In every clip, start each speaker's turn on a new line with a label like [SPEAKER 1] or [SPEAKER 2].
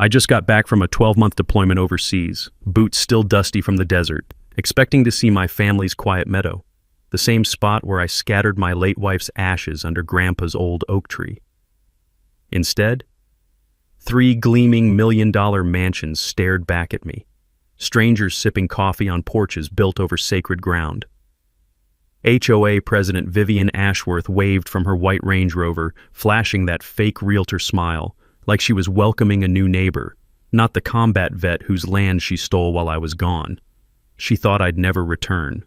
[SPEAKER 1] I just got back from a 12-month deployment overseas, boots still dusty from the desert, expecting to see my family's quiet meadow, the same spot where I scattered my late wife's ashes under Grandpa's old oak tree. Instead, 3 gleaming million-dollar mansions stared back at me, strangers sipping coffee on porches built over sacred ground. HOA President Vivian Ashworth waved from her white Range Rover, flashing that fake realtor smile, like she was welcoming a new neighbor, not the combat vet whose land she stole while I was gone. She thought I'd never return.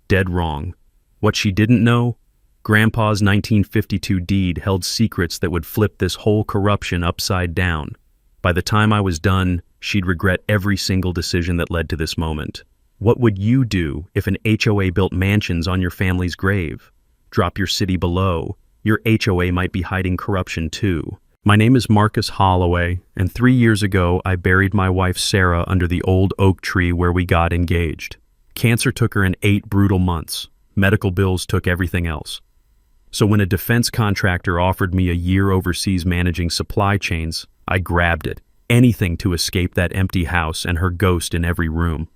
[SPEAKER 1] Dead wrong. What she didn't know? Grandpa's 1952 deed held secrets that would flip this whole corruption upside down. By the time I was done, she'd regret every single decision that led to this moment. What would you do if an HOA built mansions on your family's grave? Drop your city below. Your HOA might be hiding corruption too. My name is Marcus Holloway, and 3 years ago I buried my wife Sarah under the old oak tree where we got engaged. Cancer took her in 8 brutal months. Medical bills took everything else. So when a defense contractor offered me a year overseas managing supply chains, I grabbed it. Anything to escape that empty house and her ghost in every room.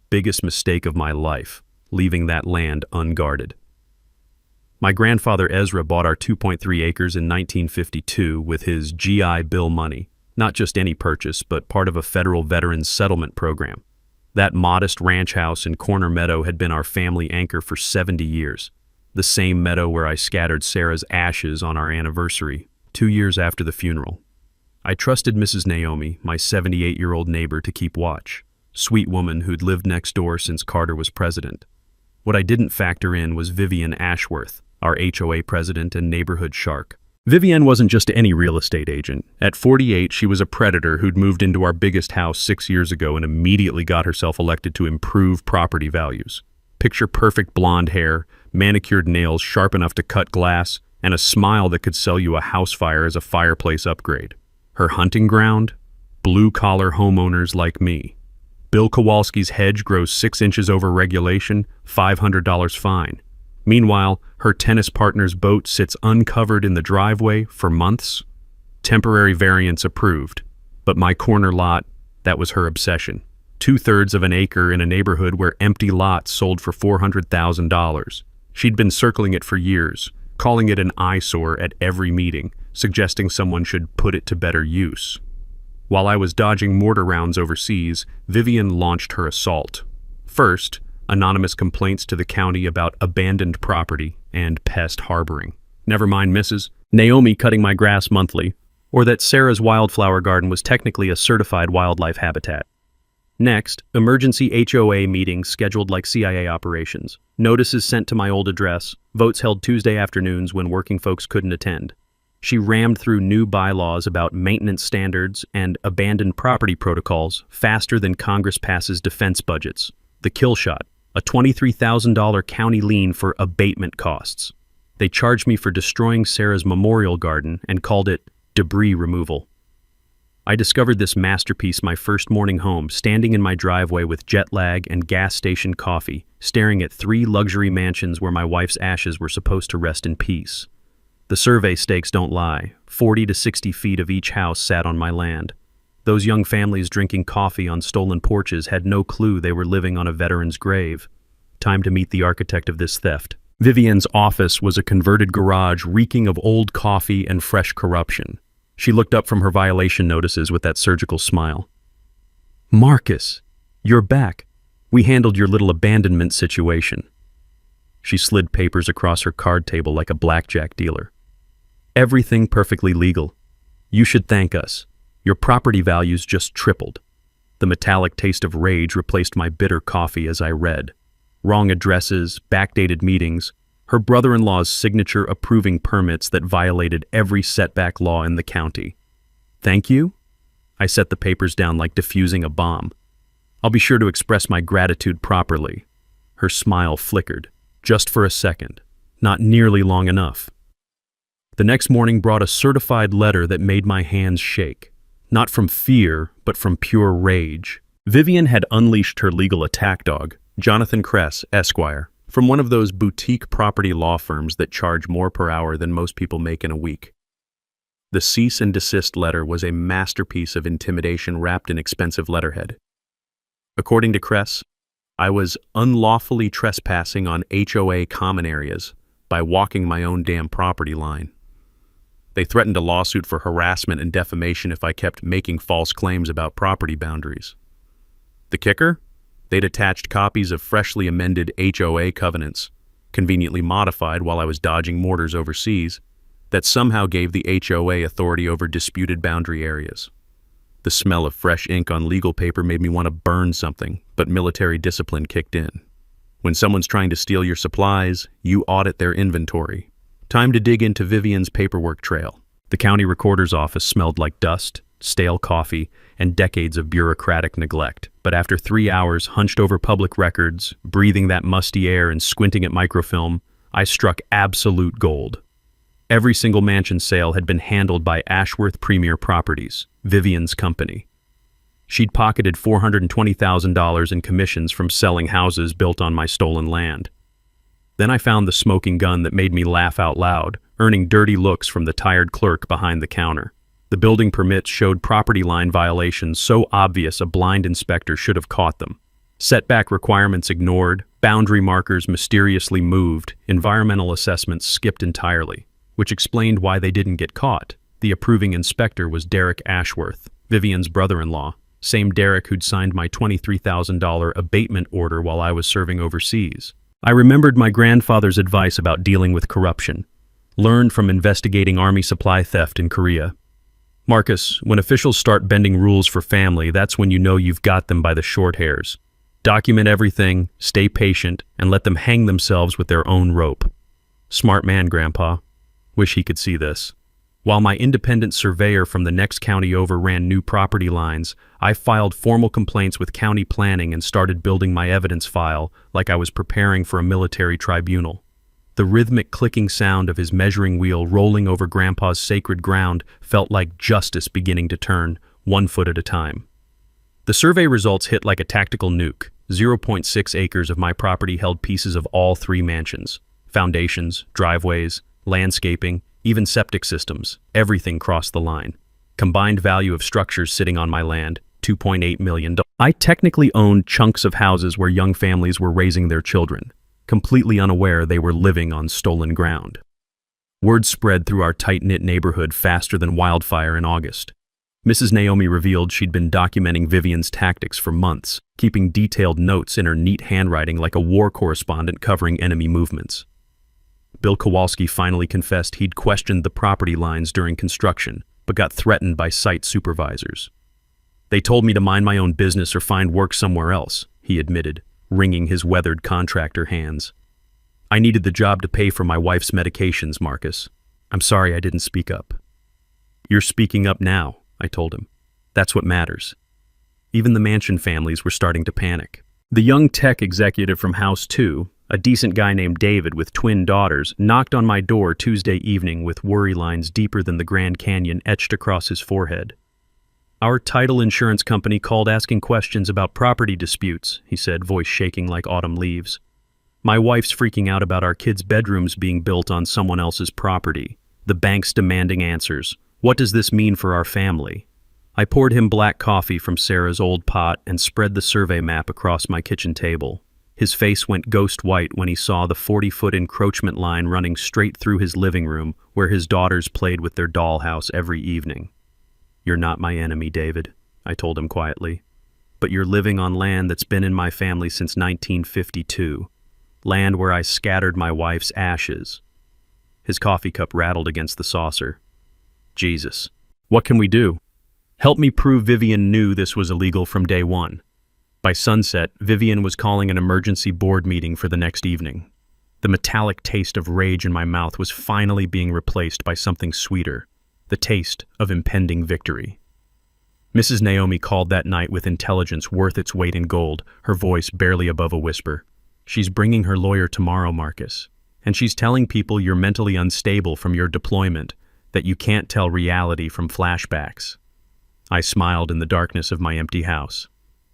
[SPEAKER 1] Biggest mistake of my life, leaving that land unguarded. My grandfather Ezra bought our 2.3 acres in 1952 with his GI Bill money, not just any purchase, but part of a federal veterans settlement program. That modest ranch house in Corner Meadow had been our family anchor for 70 years, the same meadow where I scattered Sarah's ashes on our anniversary, 2 years after the funeral. I trusted Mrs. Naomi, my 78-year-old neighbor, to keep watch. Sweet woman who'd lived next door since Carter was president. What I didn't factor in was Vivian Ashworth, our HOA president and neighborhood shark. Vivian wasn't just any real estate agent. At 48, she was a predator who'd moved into our biggest house 6 years ago and immediately got herself elected to improve property values. Picture perfect blonde hair, manicured nails sharp enough to cut glass, and a smile that could sell you a house fire as a fireplace upgrade. Her hunting ground? Blue-collar homeowners like me. Bill Kowalski's hedge grows 6 inches over regulation, $500 fine. Meanwhile, her tennis partner's boat sits uncovered in the driveway for months. Temporary variance approved. But my corner lot, that was her obsession. 2/3 of an acre in a neighborhood where empty lots sold for $400,000. She'd been circling it for years, calling it an eyesore at every meeting, suggesting someone should put it to better use. While I was dodging mortar rounds overseas, Vivian launched her assault. First, anonymous complaints to the county about abandoned property and pest harboring. Never mind Mrs. Naomi cutting my grass monthly, or that Sarah's wildflower garden was technically a certified wildlife habitat. Next, emergency HOA meetings scheduled like CIA operations. Notices sent to my old address, votes held Tuesday afternoons when working folks couldn't attend. She rammed through new bylaws about maintenance standards and abandoned property protocols faster than Congress passes defense budgets. The kill shot, a $23,000 county lien for abatement costs. They charged me for destroying Sarah's memorial garden and called it debris removal. I discovered this masterpiece my first morning home, standing in my driveway with jet lag and gas station coffee, staring at 3 luxury mansions where my wife's ashes were supposed to rest in peace. The survey stakes don't lie. 40 to 60 feet of each house sat on my land. Those young families drinking coffee on stolen porches had no clue they were living on a veteran's grave. Time to meet the architect of this theft. Vivian's office was a converted garage reeking of old coffee and fresh corruption. She looked up from her violation notices with that surgical smile. "Marcus, you're back. We handled your little abandonment situation." She slid papers across her card table like a blackjack dealer. "Everything perfectly legal. You should thank us. Your property values just tripled." The metallic taste of rage replaced my bitter coffee as I read. Wrong addresses, backdated meetings, her brother-in-law's signature approving permits that violated every setback law in the county. "Thank you?" I set the papers down like defusing a bomb. "I'll be sure to express my gratitude properly." Her smile flickered. Just for a second. Not nearly long enough. The next morning brought a certified letter that made my hands shake. Not from fear, but from pure rage. Vivian had unleashed her legal attack dog, Jonathan Kress, Esquire, from one of those boutique property law firms that charge more per hour than most people make in a week. The cease and desist letter was a masterpiece of intimidation wrapped in expensive letterhead. According to Kress, I was unlawfully trespassing on HOA common areas by walking my own damn property line. They threatened a lawsuit for harassment and defamation if I kept making false claims about property boundaries. The kicker? They'd attached copies of freshly amended HOA covenants, conveniently modified while I was dodging mortars overseas, that somehow gave the HOA authority over disputed boundary areas. The smell of fresh ink on legal paper made me want to burn something, but military discipline kicked in. When someone's trying to steal your supplies, you audit their inventory. Time to dig into Vivian's paperwork trail. The county recorder's office smelled like dust, stale coffee, and decades of bureaucratic neglect. But after 3 hours hunched over public records, breathing that musty air and squinting at microfilm, I struck absolute gold. Every single mansion sale had been handled by Ashworth Premier Properties, Vivian's company. She'd pocketed $420,000 in commissions from selling houses built on my stolen land. Then I found the smoking gun that made me laugh out loud, earning dirty looks from the tired clerk behind the counter. The building permits showed property line violations so obvious a blind inspector should have caught them. Setback requirements ignored, boundary markers mysteriously moved, environmental assessments skipped entirely, which explained why they didn't get caught. The approving inspector was Derek Ashworth, Vivian's brother-in-law, same Derek who'd signed my $23,000 abatement order while I was serving overseas. I remembered my grandfather's advice about dealing with corruption, learned from investigating army supply theft in Korea. Marcus, when officials start bending rules for family, that's when you know you've got them by the short hairs. Document everything, stay patient, and let them hang themselves with their own rope. Smart man, Grandpa. Wish he could see this. While my independent surveyor from the next county over ran new property lines, I filed formal complaints with county planning and started building my evidence file like I was preparing for a military tribunal. The rhythmic clicking sound of his measuring wheel rolling over Grandpa's sacred ground felt like justice beginning to turn, 1 foot at a time. The survey results hit like a tactical nuke. 0.6 acres of my property held pieces of all 3 mansions. Foundations, driveways, landscaping, even septic systems, everything crossed the line. Combined value of structures sitting on my land, $2.8 million. I technically owned chunks of houses where young families were raising their children, completely unaware they were living on stolen ground. Word spread through our tight-knit neighborhood faster than wildfire in August. Mrs. Naomi revealed she'd been documenting Vivian's tactics for months, keeping detailed notes in her neat handwriting like a war correspondent covering enemy movements. Bill Kowalski finally confessed he'd questioned the property lines during construction, but got threatened by site supervisors. They told me to mind my own business or find work somewhere else, he admitted, wringing his weathered contractor hands. I needed the job to pay for my wife's medications, Marcus. I'm sorry I didn't speak up. You're speaking up now, I told him. That's what matters. Even the mansion families were starting to panic. The young tech executive from House 2, a decent guy named David with twin daughters, knocked on my door Tuesday evening with worry lines deeper than the Grand Canyon etched across his forehead. Our title insurance company called asking questions about property disputes, he said, voice shaking like autumn leaves. My wife's freaking out about our kids' bedrooms being built on someone else's property. The bank's demanding answers. What does this mean for our family? I poured him black coffee from Sarah's old pot and spread the survey map across my kitchen table. His face went ghost white when he saw the 40-foot encroachment line running straight through his living room where his daughters played with their dollhouse every evening. You're not my enemy, David, I told him quietly. But you're living on land that's been in my family since 1952. Land where I scattered my wife's ashes. His coffee cup rattled against the saucer. Jesus. What can we do? Help me prove Vivian knew this was illegal from day one. By sunset, Vivian was calling an emergency board meeting for the next evening. The metallic taste of rage in my mouth was finally being replaced by something sweeter, the taste of impending victory. Mrs. Naomi called that night with intelligence worth its weight in gold, her voice barely above a whisper. She's bringing her lawyer tomorrow, Marcus, and she's telling people you're mentally unstable from your deployment, that you can't tell reality from flashbacks. I smiled in the darkness of my empty house.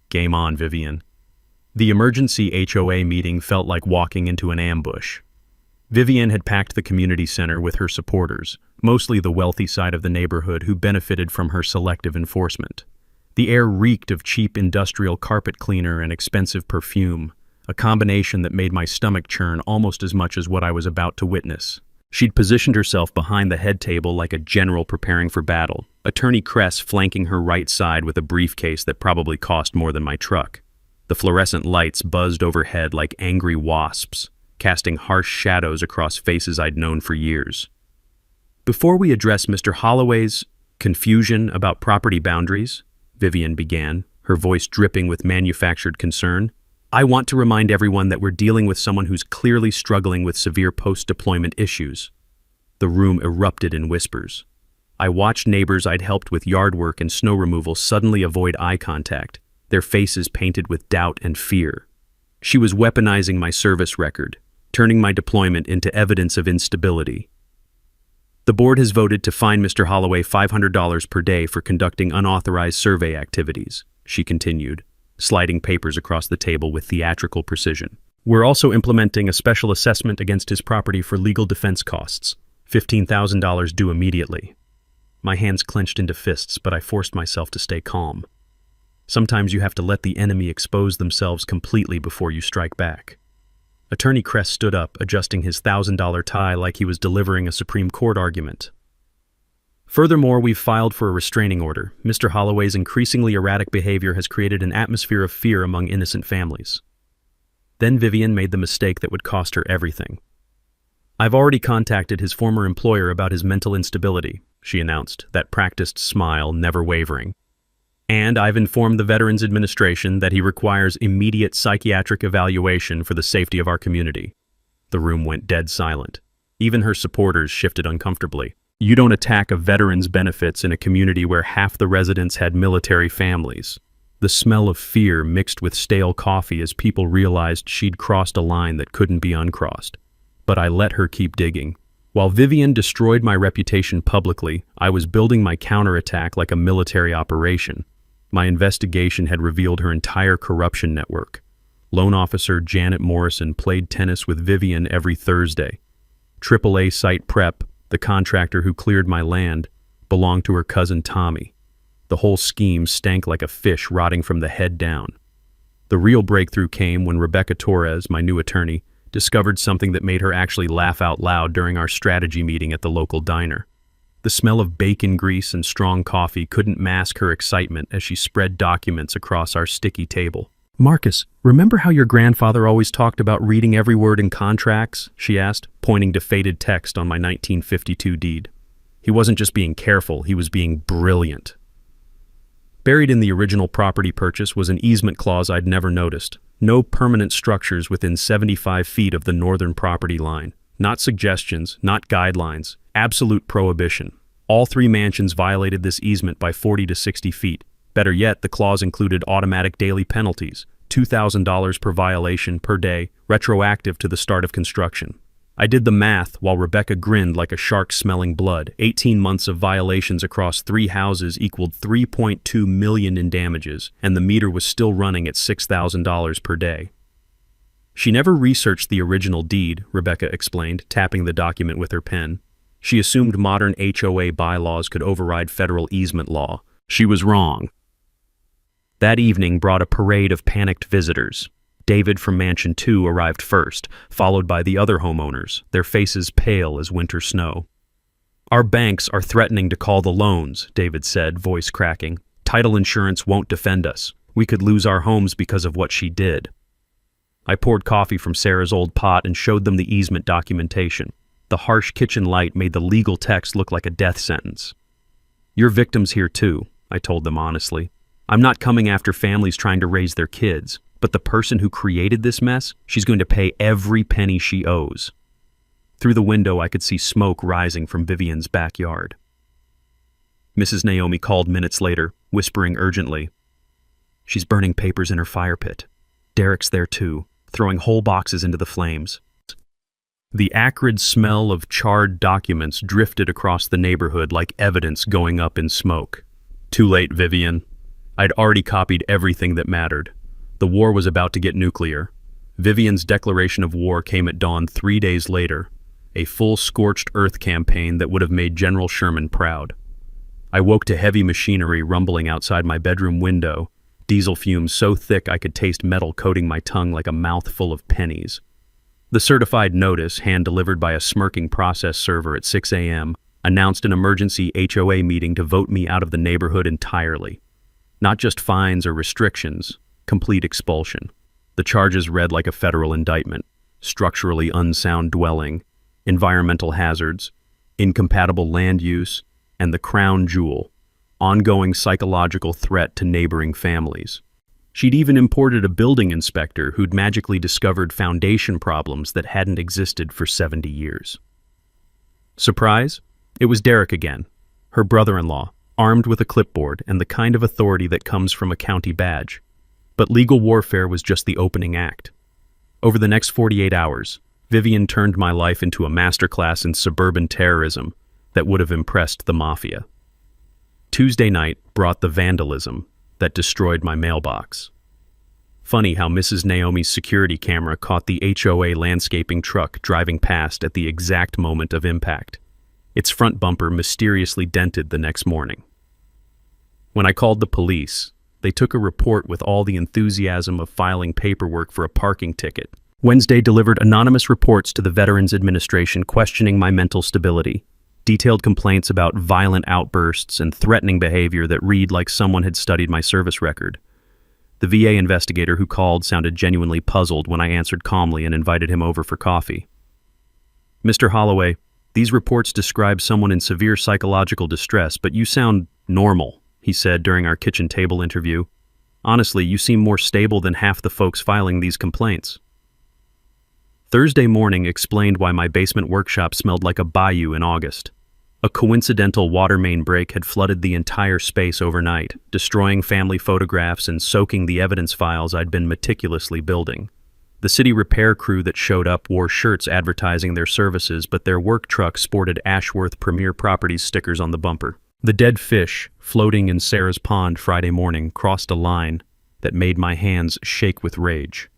[SPEAKER 1] Game on, Vivian. The emergency HOA meeting felt like walking into an ambush. Vivian had packed the community center with her supporters, mostly the wealthy side of the neighborhood who benefited from her selective enforcement. The air reeked of cheap industrial carpet cleaner and expensive perfume, a combination that made my stomach churn almost as much as what I was about to witness. She'd positioned herself behind the head table like a general preparing for battle, Attorney Kress flanking her right side with a briefcase that probably cost more than my truck. The fluorescent lights buzzed overhead like angry wasps, casting harsh shadows across faces I'd known for years. Before we address Mr. Holloway's confusion about property boundaries, Vivian began, her voice dripping with manufactured concern, I want to remind everyone that we're dealing with someone who's clearly struggling with severe post-deployment issues. The room erupted in whispers. I watched neighbors I'd helped with yard work and snow removal suddenly avoid eye contact, their faces painted with doubt and fear. She was weaponizing my service record, turning my deployment into evidence of instability. The board has voted to fine Mr. Holloway $500 per day for conducting unauthorized survey activities, she continued, sliding papers across the table with theatrical precision. We're also implementing a special assessment against his property for legal defense costs, $15,000 due immediately. My hands clenched into fists, but I forced myself to stay calm. Sometimes you have to let the enemy expose themselves completely before you strike back. Attorney Kress stood up, adjusting his $1,000 tie like he was delivering a Supreme Court argument. Furthermore, we've filed for a restraining order. Mr. Holloway's increasingly erratic behavior has created an atmosphere of fear among innocent families. Then Vivian made the mistake that would cost her everything. I've already contacted his former employer about his mental instability, she announced, that practiced smile never wavering. And I've informed the Veterans Administration that he requires immediate psychiatric evaluation for the safety of our community. The room went dead silent. Even her supporters shifted uncomfortably. You don't attack a veteran's benefits in a community where half the residents had military families. The smell of fear mixed with stale coffee as people realized she'd crossed a line that couldn't be uncrossed. But I let her keep digging. While Vivian destroyed my reputation publicly, I was building my counterattack like a military operation. My investigation had revealed her entire corruption network. Loan officer Janet Morrison played tennis with Vivian every Thursday. AAA Site Prep, the contractor who cleared my land, belonged to her cousin Tommy. The whole scheme stank like a fish rotting from the head down. The real breakthrough came when Rebecca Torres, my new attorney, discovered something that made her actually laugh out loud during our strategy meeting at the local diner. The smell of bacon grease and strong coffee couldn't mask her excitement as she spread documents across our sticky table. Marcus, remember how your grandfather always talked about reading every word in contracts? She asked, pointing to faded text on my 1952 deed. He wasn't just being careful, he was being brilliant. Buried in the original property purchase was an easement clause I'd never noticed. No permanent structures within 75 feet of the northern property line. Not suggestions, not guidelines, absolute prohibition. All three mansions violated this easement by 40 to 60 feet. Better yet, the clause included automatic daily penalties, $2,000 per violation per day, retroactive to the start of construction. I did the math while Rebecca grinned like a shark smelling blood. 18 months of violations across 3 houses equaled $3.2 million in damages, and the meter was still running at $6,000 per day. She never researched the original deed, Rebecca explained, tapping the document with her pen. She assumed modern HOA bylaws could override federal easement law. She was wrong. That evening brought a parade of panicked visitors. David from Mansion 2 arrived first, followed by the other homeowners, their faces pale as winter snow. Our banks are threatening to call the loans, David said, voice cracking. Title insurance won't defend us. We could lose our homes because of what she did. I poured coffee from Sarah's old pot and showed them the easement documentation. The harsh kitchen light made the legal text look like a death sentence. You're victims here too, I told them honestly. I'm not coming after families trying to raise their kids, but the person who created this mess, she's going to pay every penny she owes. Through the window, I could see smoke rising from Vivian's backyard. Mrs. Naomi called minutes later, whispering urgently. She's burning papers in her fire pit. Derek's there too, throwing whole boxes into the flames. The acrid smell of charred documents drifted across the neighborhood like evidence going up in smoke. Too late, Vivian. I'd already copied everything that mattered. The war was about to get nuclear. Vivian's declaration of war came at dawn 3 days later, a full scorched earth campaign that would have made General Sherman proud. I woke to heavy machinery rumbling outside my bedroom window, diesel fumes so thick I could taste metal coating my tongue like a mouthful of pennies. The certified notice, hand-delivered by a smirking process server at 6 a.m., announced an emergency HOA meeting to vote me out of the neighborhood entirely. Not just fines or restrictions, complete expulsion. The charges read like a federal indictment: structurally unsound dwelling, environmental hazards, incompatible land use, and the crown jewel, ongoing psychological threat to neighboring families. She'd even imported a building inspector who'd magically discovered foundation problems that hadn't existed for 70 years. Surprise? It was Derek again, her brother-in-law, armed with a clipboard and the kind of authority that comes from a county badge. But legal warfare was just the opening act. Over the next 48 hours, Vivian turned my life into a masterclass in suburban terrorism that would have impressed the mafia. Tuesday night brought the vandalism that destroyed my mailbox. Funny how Mrs. Naomi's security camera caught the HOA landscaping truck driving past at the exact moment of impact. Its front bumper mysteriously dented the next morning. When I called the police, they took a report with all the enthusiasm of filing paperwork for a parking ticket. Wednesday delivered anonymous reports to the Veterans Administration questioning my mental stability, detailed complaints about violent outbursts and threatening behavior that read like someone had studied my service record. The VA investigator who called sounded genuinely puzzled when I answered calmly and invited him over for coffee. "Mr. Holloway, these reports describe someone in severe psychological distress, but you sound normal," he said during our kitchen table interview. "Honestly, you seem more stable than half the folks filing these complaints." Thursday morning explained why my basement workshop smelled like a bayou in August. A coincidental water main break had flooded the entire space overnight, destroying family photographs and soaking the evidence files I'd been meticulously building. The city repair crew that showed up wore shirts advertising their services, but their work truck sported Ashworth Premier Properties stickers on the bumper. The dead fish, floating in Sarah's pond Friday morning, crossed a line that made my hands shake with rage.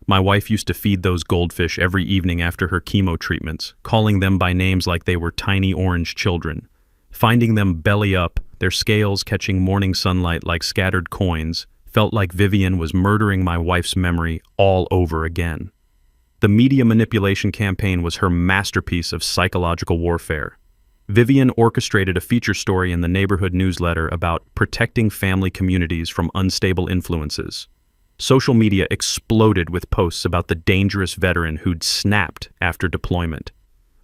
[SPEAKER 1] My wife used to feed those goldfish every evening after her chemo treatments, calling them by names like they were tiny orange children. Finding them belly up, their scales catching morning sunlight like scattered coins, felt like Vivian was murdering my wife's memory all over again. The media manipulation campaign was her masterpiece of psychological warfare. Vivian orchestrated a feature story in the neighborhood newsletter about protecting family communities from unstable influences. Social media exploded with posts about the dangerous veteran who'd snapped after deployment.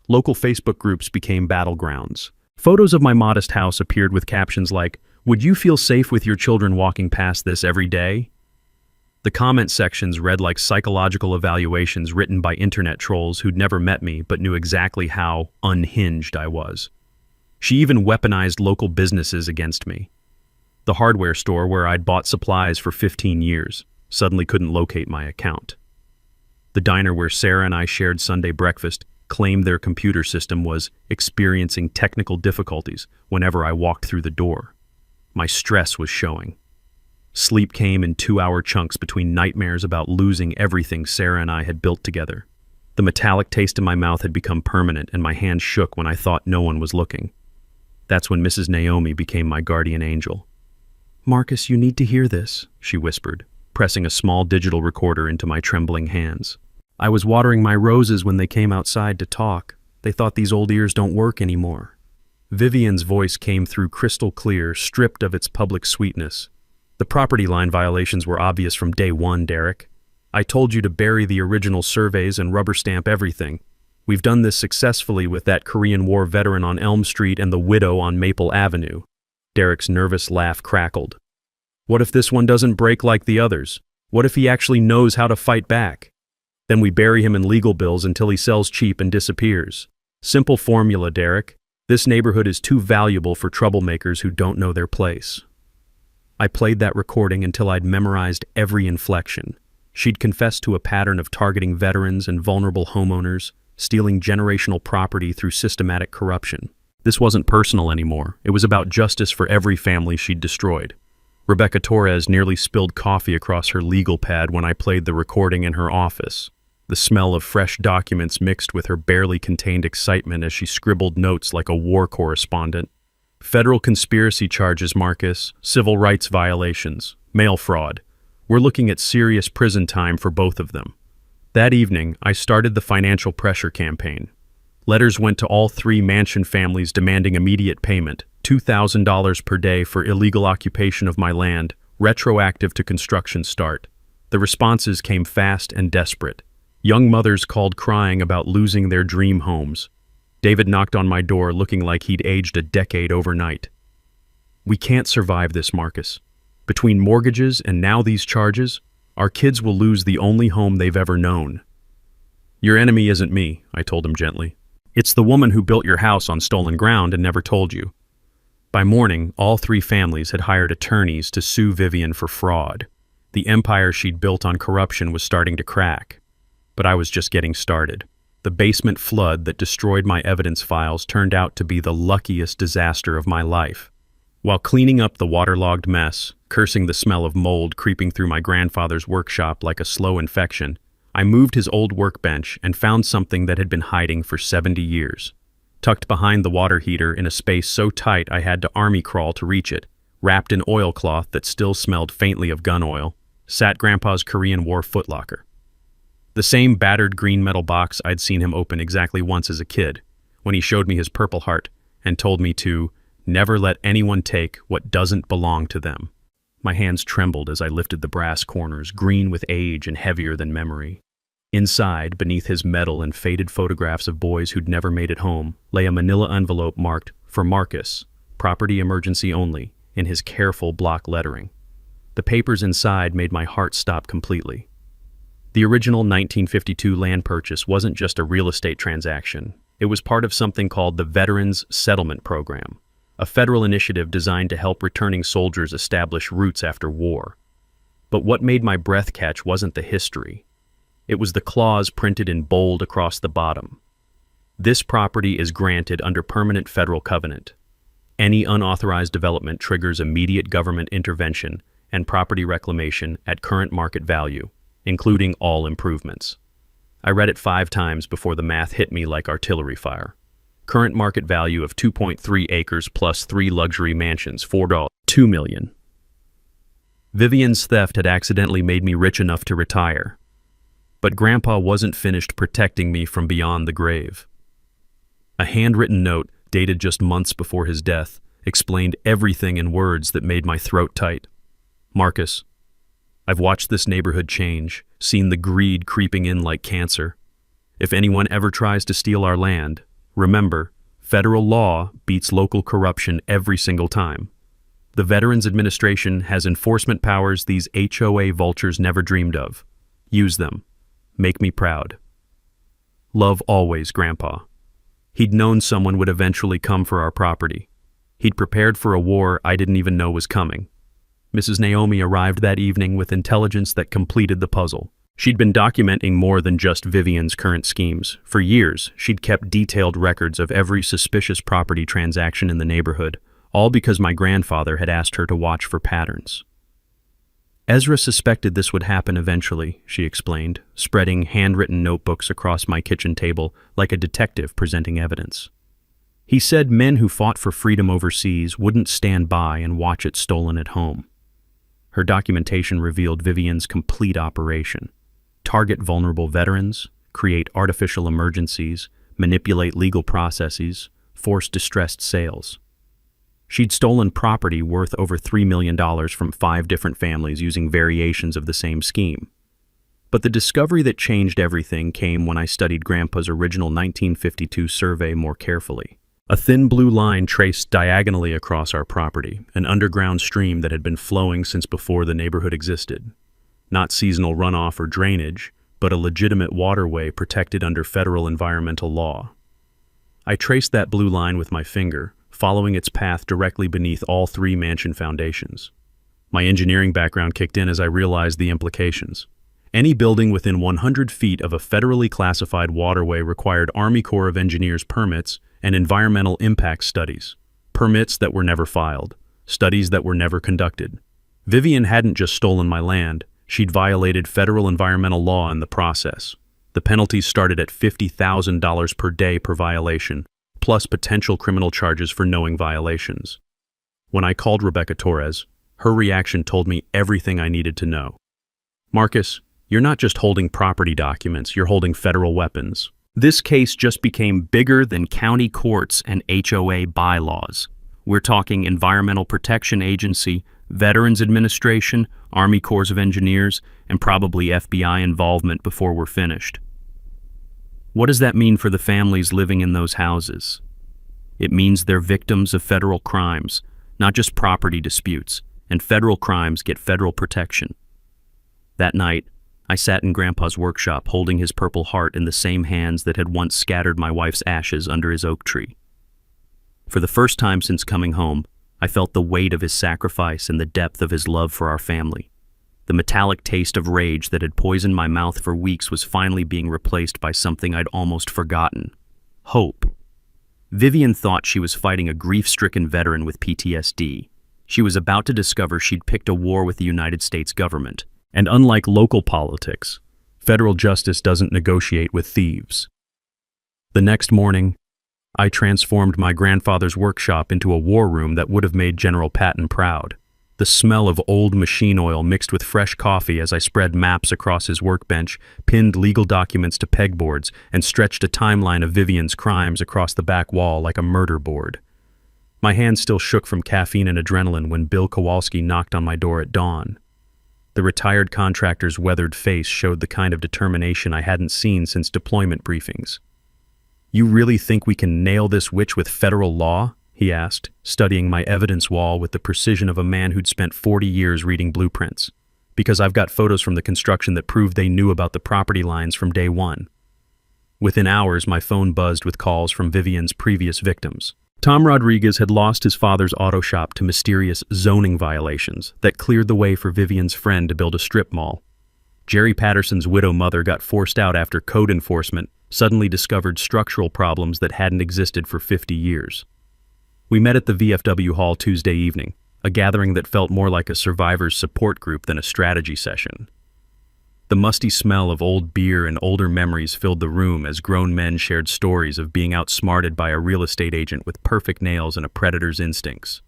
[SPEAKER 1] Local Facebook groups became battlegrounds. Photos of my modest house appeared with captions like, "Would you feel safe with your children walking past this every day?" The comment sections read like psychological evaluations written by internet trolls who'd never met me but knew exactly how unhinged I was. She even weaponized local businesses against me. The hardware store where I'd bought supplies for 15 years suddenly couldn't locate my account. The diner where Sarah and I shared Sunday breakfast claimed their computer system was experiencing technical difficulties whenever I walked through the door. My stress was showing. Sleep came in 2-hour chunks between nightmares about losing everything Sarah and I had built together. The metallic taste in my mouth had become permanent, and my hands shook when I thought no one was looking. That's when Mrs. Naomi became my guardian angel. "Marcus, you need to hear this," she whispered, pressing a small digital recorder into my trembling hands. "I was watering my roses when they came outside to talk. They thought these old ears don't work anymore." Vivian's voice came through crystal clear, stripped of its public sweetness. "The property line violations were obvious from day one, Derek. I told you to bury the original surveys and rubber stamp everything. We've done this successfully with that Korean War veteran on Elm Street and the widow on Maple Avenue." Derek's nervous laugh crackled. "What if this one doesn't break like the others? What if he actually knows how to fight back? Then we bury him in legal bills until he sells cheap and disappears. Simple formula, Derek. This neighborhood is too valuable for troublemakers who don't know their place." I played that recording until I'd memorized every inflection. She'd confessed to a pattern of targeting veterans and vulnerable homeowners, stealing generational property through systematic corruption. This wasn't personal anymore. It was about justice for every family she'd destroyed. Rebecca Torres nearly spilled coffee across her legal pad when I played the recording in her office. the smell of fresh documents mixed with her barely contained excitement as she scribbled notes like a war correspondent. Federal conspiracy charges, Marcus, civil rights violations, mail fraud. We're looking at serious prison time for both of them. That evening, I started the financial pressure campaign. Letters went to all three mansion families demanding immediate payment, $2,000 per day for illegal occupation of my land, retroactive to construction start. The responses came fast and desperate. Young mothers called crying about losing their dream homes. David knocked on my door looking like he'd aged a decade overnight. We can't survive this, Marcus. Between mortgages and now these charges, our kids will lose the only home they've ever known. Your enemy isn't me, I told him gently. It's the woman who built your house on stolen ground and never told you. By morning, all three families had hired attorneys to sue Vivian for fraud. The empire she'd built on corruption was starting to crack. But I was just getting started. The basement flood that destroyed my evidence files turned out to be the luckiest disaster of my life. While cleaning up the waterlogged mess, cursing the smell of mold creeping through my grandfather's workshop like a slow infection, I moved his old workbench and found something that had been hiding for 70 years. Tucked behind the water heater in a space so tight I had to army crawl to reach it, wrapped in oilcloth that still smelled faintly of gun oil, sat Grandpa's Korean War footlocker. The same battered green metal box I'd seen him open exactly once as a kid, when he showed me his Purple Heart and told me to never let anyone take what doesn't belong to them. My hands trembled as I lifted the brass corners, green with age and heavier than memory. Inside, beneath his metal and faded photographs of boys who'd never made it home, lay a manila envelope marked, "For Marcus, property emergency only," in his careful block lettering. The papers inside made my heart stop completely. The original 1952 land purchase wasn't just a real estate transaction. It was part of something called the Veterans Settlement Program, a federal initiative designed to help returning soldiers establish roots after war. But what made my breath catch wasn't the history. It was the clause printed in bold across the bottom. This property is granted under permanent federal covenant. Any unauthorized development triggers immediate government intervention and property reclamation at current market value, including all improvements. I read it 5 times before the math hit me like artillery fire. Current market value of 2.3 acres plus 3 luxury mansions, $2 million. Vivian's theft had accidentally made me rich enough to retire. But Grandpa wasn't finished protecting me from beyond the grave. A handwritten note, dated just months before his death, explained everything in words that made my throat tight. Marcus, I've watched this neighborhood change, seen the greed creeping in like cancer. If anyone ever tries to steal our land, remember, federal law beats local corruption every single time. The Veterans Administration has enforcement powers these HOA vultures never dreamed of. Use them. Make me proud. Love always, Grandpa. He'd known someone would eventually come for our property. He'd prepared for a war I didn't even know was coming. Mrs. Naomi arrived that evening with intelligence that completed the puzzle. She'd been documenting more than just Vivian's current schemes. For years, she'd kept detailed records of every suspicious property transaction in the neighborhood, all because my grandfather had asked her to watch for patterns. Ezra suspected this would happen eventually, she explained, spreading handwritten notebooks across my kitchen table like a detective presenting evidence. He said men who fought for freedom overseas wouldn't stand by and watch it stolen at home. Her documentation revealed Vivian's complete operation. Target vulnerable veterans, create artificial emergencies, manipulate legal processes, force distressed sales. She'd stolen property worth over $3 million from 5 different families using variations of the same scheme. But the discovery that changed everything came when I studied Grandpa's original 1952 survey more carefully. A thin blue line traced diagonally across our property, an underground stream that had been flowing since before the neighborhood existed. Not seasonal runoff or drainage, but a legitimate waterway protected under federal environmental law. I traced that blue line with my finger, following its path directly beneath all 3 mansion foundations. My engineering background kicked in as I realized the implications. Any building within 100 feet of a federally classified waterway required Army Corps of Engineers permits and environmental impact studies. Permits that were never filed, studies that were never conducted. Vivian hadn't just stolen my land, she'd violated federal environmental law in the process. The penalties started at $50,000 per day per violation, plus potential criminal charges for knowing violations. When I called Rebecca Torres, her reaction told me everything I needed to know. "Marcus, you're not just holding property documents, you're holding federal weapons." This case just became bigger than county courts and HOA bylaws. We're talking Environmental Protection Agency, Veterans Administration, Army Corps of Engineers, and probably FBI involvement before we're finished. What does that mean for the families living in those houses? It means they're victims of federal crimes, not just property disputes, and federal crimes get federal protection. That night, I sat in Grandpa's workshop holding his Purple Heart in the same hands that had once scattered my wife's ashes under his oak tree. For the first time since coming home, I felt the weight of his sacrifice and the depth of his love for our family. The metallic taste of rage that had poisoned my mouth for weeks was finally being replaced by something I'd almost forgotten: hope. Vivian thought she was fighting a grief-stricken veteran with PTSD. She was about to discover she'd picked a war with the United States government. And unlike local politics, federal justice doesn't negotiate with thieves. The next morning, I transformed my grandfather's workshop into a war room that would have made General Patton proud. The smell of old machine oil mixed with fresh coffee as I spread maps across his workbench, pinned legal documents to pegboards, and stretched a timeline of Vivian's crimes across the back wall like a murder board. My hands still shook from caffeine and adrenaline when Bill Kowalski knocked on my door at dawn. The retired contractor's weathered face showed the kind of determination I hadn't seen since deployment briefings. "You really think we can nail this witch with federal law?" he asked, studying my evidence wall with the precision of a man who'd spent 40 years reading blueprints. "Because I've got photos from the construction that prove they knew about the property lines from day one." Within hours, my phone buzzed with calls from Vivian's previous victims. Tom Rodriguez had lost his father's auto shop to mysterious zoning violations that cleared the way for Vivian's friend to build a strip mall. Jerry Patterson's widow mother got forced out after code enforcement suddenly discovered structural problems that hadn't existed for 50 years. We met at the VFW Hall Tuesday evening, a gathering that felt more like a survivors support group than a strategy session. The musty smell of old beer and older memories filled the room as grown men shared stories of being outsmarted by a real estate agent with perfect nails and a predator's instincts.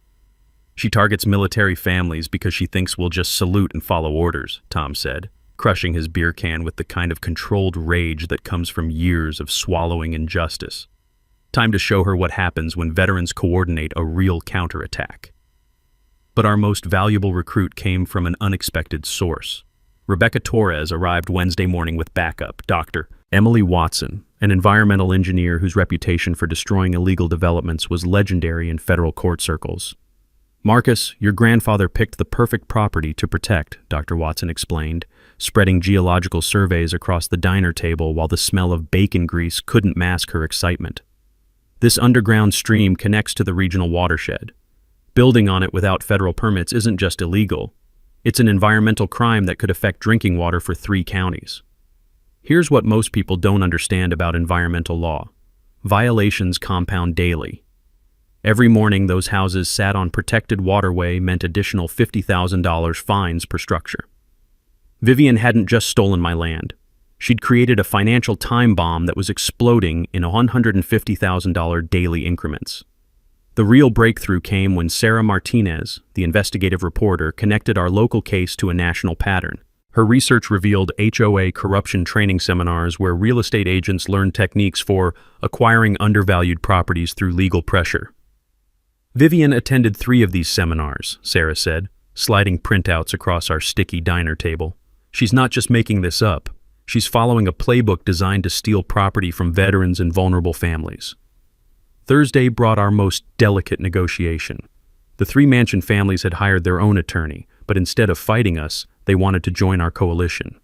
[SPEAKER 1] "She targets military families because she thinks we'll just salute and follow orders," Tom said, crushing his beer can with the kind of controlled rage that comes from years of swallowing injustice. Time to show her what happens when veterans coordinate a real counterattack. But our most valuable recruit came from an unexpected source. Rebecca Torres arrived Wednesday morning with backup, Dr. Emily Watson, an environmental engineer whose reputation for destroying illegal developments was legendary in federal court circles. "Marcus, your grandfather picked the perfect property to protect," Dr. Watson explained, spreading geological surveys across the diner table while the smell of bacon grease couldn't mask her excitement. "This underground stream connects to the regional watershed. Building on it without federal permits isn't just illegal. It's an environmental crime that could affect drinking water for 3 counties. Here's what most people don't understand about environmental law. Violations compound daily. Every morning those houses sat on protected waterway meant additional $50,000 fines per structure. Vivian hadn't just stolen my land. She'd created a financial time bomb that was exploding in $150,000 daily increments. The real breakthrough came when Sarah Martinez, the investigative reporter, connected our local case to a national pattern. Her research revealed HOA corruption training seminars where real estate agents learned techniques for acquiring undervalued properties through legal pressure. Vivian attended 3 of these seminars, Sarah said, sliding printouts across our sticky diner table. She's not just making this up. She's following a playbook designed to steal property from veterans and vulnerable families. Thursday brought our most delicate negotiation. The 3 Mansion families had hired their own attorney, but instead of fighting us, they wanted to join our coalition.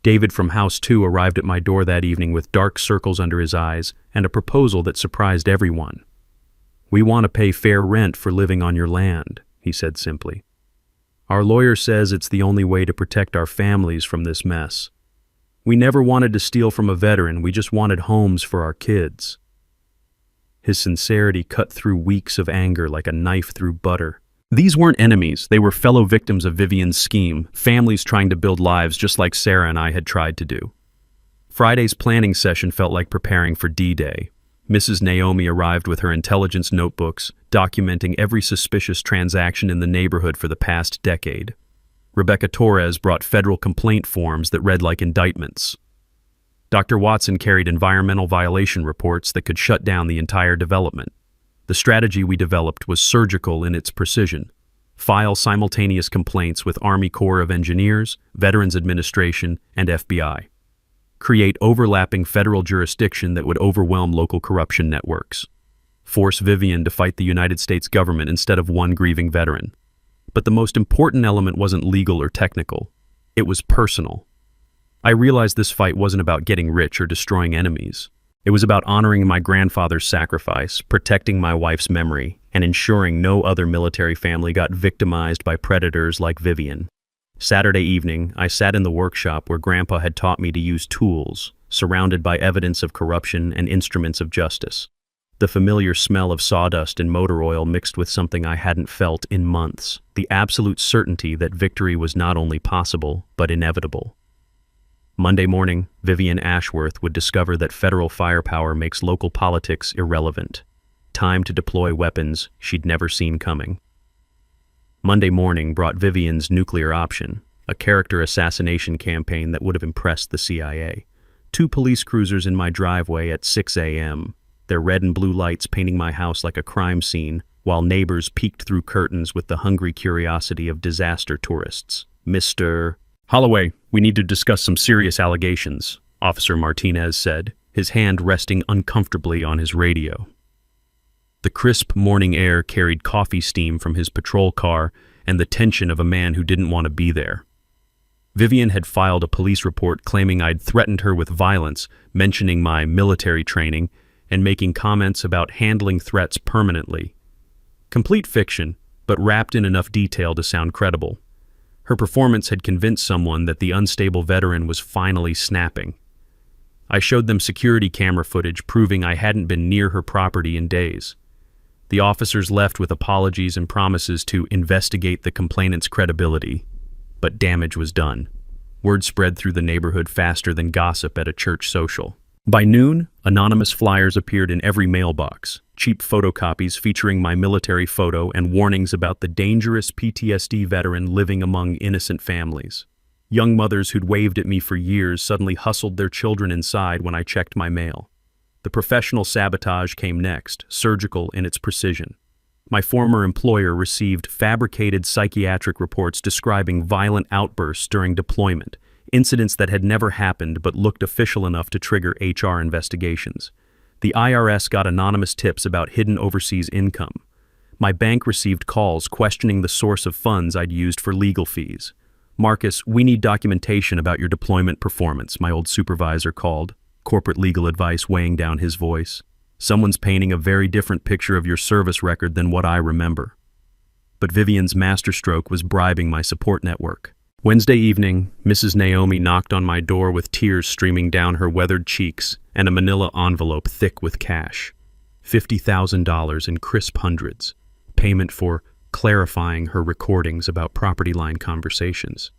[SPEAKER 1] David from House 2 arrived at my door that evening with dark circles under his eyes and a proposal that surprised everyone. "We want to pay fair rent for living on your land," he said simply. "Our lawyer says it's the only way to protect our families from this mess. We never wanted to steal from a veteran, we just wanted homes for our kids." His sincerity cut through weeks of anger like a knife through butter. These weren't enemies, they were fellow victims of Vivian's scheme, families trying to build lives just like Sarah and I had tried to do. Friday's planning session felt like preparing for D-Day. Mrs. Naomi arrived with her intelligence notebooks, documenting every suspicious transaction in the neighborhood for the past decade. Rebecca Torres brought federal complaint forms that read like indictments. Dr. Watson carried environmental violation reports that could shut down the entire development. The strategy we developed was surgical in its precision. File simultaneous complaints with Army Corps of Engineers, Veterans Administration, and FBI. Create overlapping federal jurisdiction that would overwhelm local corruption networks. Force Vivian to fight the United States government instead of one grieving veteran. But the most important element wasn't legal or technical. It was personal. I realized this fight wasn't about getting rich or destroying enemies. It was about honoring my grandfather's sacrifice, protecting my wife's memory, and ensuring no other military family got victimized by predators like Vivian. Saturday evening, I sat in the workshop where Grandpa had taught me to use tools, surrounded by evidence of corruption and instruments of justice. The familiar smell of sawdust and motor oil mixed with something I hadn't felt in months, the absolute certainty that victory was not only possible, but inevitable. Monday morning, Vivian Ashworth would discover that federal firepower makes local politics irrelevant. Time to deploy weapons she'd never seen coming. Monday morning brought Vivian's nuclear option, a character assassination campaign that would have impressed the CIA. 2 police cruisers in my driveway at 6 a.m., their red and blue lights painting my house like a crime scene, while neighbors peeked through curtains with the hungry curiosity of disaster tourists. Mr. Holloway, we need to discuss some serious allegations, Officer Martinez said, his hand resting uncomfortably on his radio. The crisp morning air carried coffee steam from his patrol car and the tension of a man who didn't want to be there. Vivian had filed a police report claiming I'd threatened her with violence, mentioning my military training, and making comments about handling threats permanently. Complete fiction, but wrapped in enough detail to sound credible. Her performance had convinced someone that the unstable veteran was finally snapping. I showed them security camera footage proving I hadn't been near her property in days. The officers left with apologies and promises to investigate the complainant's credibility, but damage was done. Word spread through the neighborhood faster than gossip at a church social. By noon, anonymous flyers appeared in every mailbox, cheap photocopies featuring my military photo and warnings about the dangerous PTSD veteran living among innocent families. Young mothers who'd waved at me for years suddenly hustled their children inside when I checked my mail. The professional sabotage came next, surgical in its precision. My former employer received fabricated psychiatric reports describing violent outbursts during deployment, incidents that had never happened but looked official enough to trigger HR investigations. The IRS got anonymous tips about hidden overseas income. My bank received calls questioning the source of funds I'd used for legal fees. "Marcus, we need documentation about your deployment performance," my old supervisor called, corporate legal advice weighing down his voice. "Someone's painting a very different picture of your service record than what I remember." But Vivian's masterstroke was bribing my support network. Wednesday evening, Mrs. Naomi knocked on my door with tears streaming down her weathered cheeks and a manila envelope thick with cash. $50,000 in crisp hundreds. Payment for clarifying her recordings about property line conversations.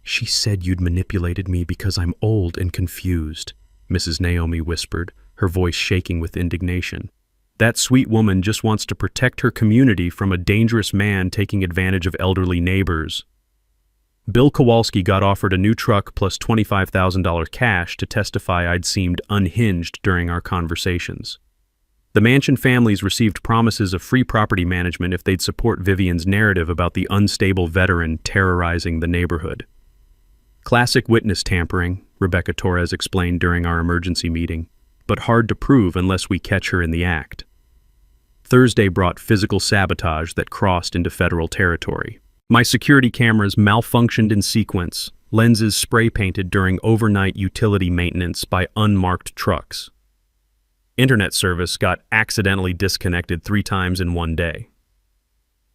[SPEAKER 1] "She said you'd manipulated me because I'm old and confused," Mrs. Naomi whispered, her voice shaking with indignation. "That sweet woman just wants to protect her community from a dangerous man taking advantage of elderly neighbors." Bill Kowalski got offered a new truck plus $25,000 cash to testify I'd seemed unhinged during our conversations. The Mansion families received promises of free property management if they'd support Vivian's narrative about the unstable veteran terrorizing the neighborhood. "Classic witness tampering," Rebecca Torres explained during our emergency meeting, "but hard to prove unless we catch her in the act." Thursday brought physical sabotage that crossed into federal territory. My security cameras malfunctioned in sequence, lenses spray-painted during overnight utility maintenance by unmarked trucks. Internet service got accidentally disconnected 3 times in one day.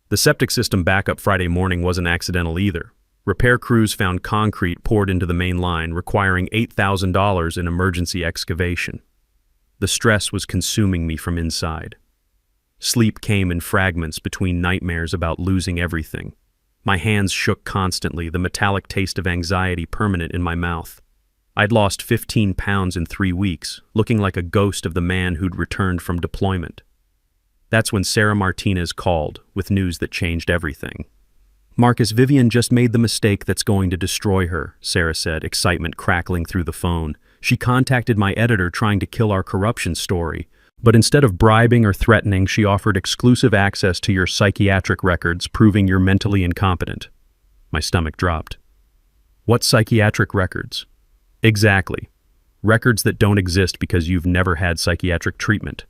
[SPEAKER 1] The septic system backup Friday morning wasn't accidental either. Repair crews found concrete poured into the main line, requiring $8,000 in emergency excavation. The stress was consuming me from inside. Sleep came in fragments between nightmares about losing everything. My hands shook constantly, the metallic taste of anxiety permanent in my mouth. I'd lost 15 pounds in 3 weeks, looking like a ghost of the man who'd returned from deployment. That's when Sarah Martinez called, with news that changed everything. "Marcus, Vivian just made the mistake that's going to destroy her," Sarah said, excitement crackling through the phone. "She contacted my editor trying to kill our corruption story. But instead of bribing or threatening, she offered exclusive access to your psychiatric records, proving you're mentally incompetent." My stomach dropped. "What psychiatric records?" "Exactly. Records that don't exist because you've never had psychiatric treatment."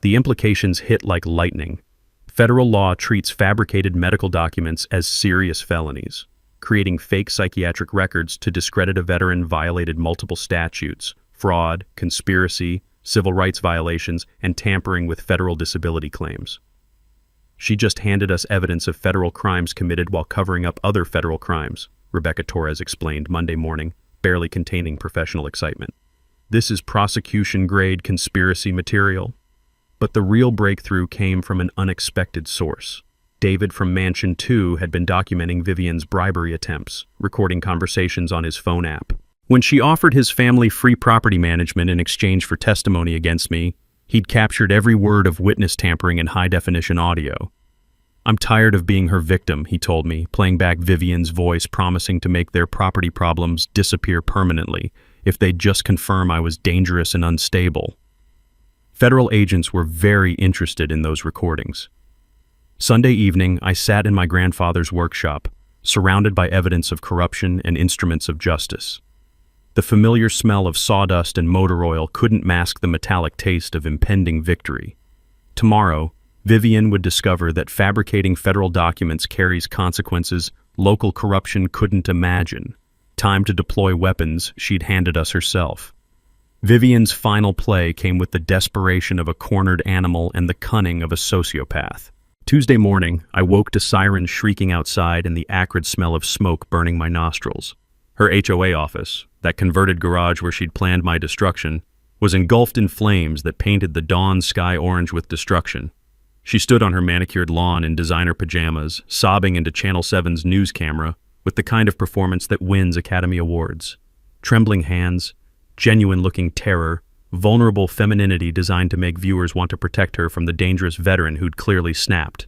[SPEAKER 1] The implications hit like lightning. Federal law treats fabricated medical documents as serious felonies. Creating fake psychiatric records to discredit a veteran violated multiple statutes: fraud, conspiracy, civil rights violations, and tampering with federal disability claims. "She just handed us evidence of federal crimes committed while covering up other federal crimes," Rebecca Torres explained Monday morning, barely containing professional excitement. "This is prosecution-grade conspiracy material." But the real breakthrough came from an unexpected source. David from Mansion 2 had been documenting Vivian's bribery attempts, recording conversations on his phone app. When she offered his family free property management in exchange for testimony against me, he'd captured every word of witness tampering in high-definition audio. "I'm tired of being her victim," he told me, playing back Vivian's voice promising to make their property problems disappear permanently if they'd just confirm I was dangerous and unstable. Federal agents were very interested in those recordings. Sunday evening, I sat in my grandfather's workshop, surrounded by evidence of corruption and instruments of justice. The familiar smell of sawdust and motor oil couldn't mask the metallic taste of impending victory. Tomorrow, Vivian would discover that fabricating federal documents carries consequences local corruption couldn't imagine. Time to deploy weapons she'd handed us herself. Vivian's final play came with the desperation of a cornered animal and the cunning of a sociopath. Tuesday morning, I woke to sirens shrieking outside and the acrid smell of smoke burning my nostrils. Her HOA office, that converted garage where she'd planned my destruction, was engulfed in flames that painted the dawn sky orange with destruction. She stood on her manicured lawn in designer pajamas, sobbing into Channel 7's news camera with the kind of performance that wins Academy Awards. Trembling hands, genuine-looking terror, vulnerable femininity designed to make viewers want to protect her from the dangerous veteran who'd clearly snapped.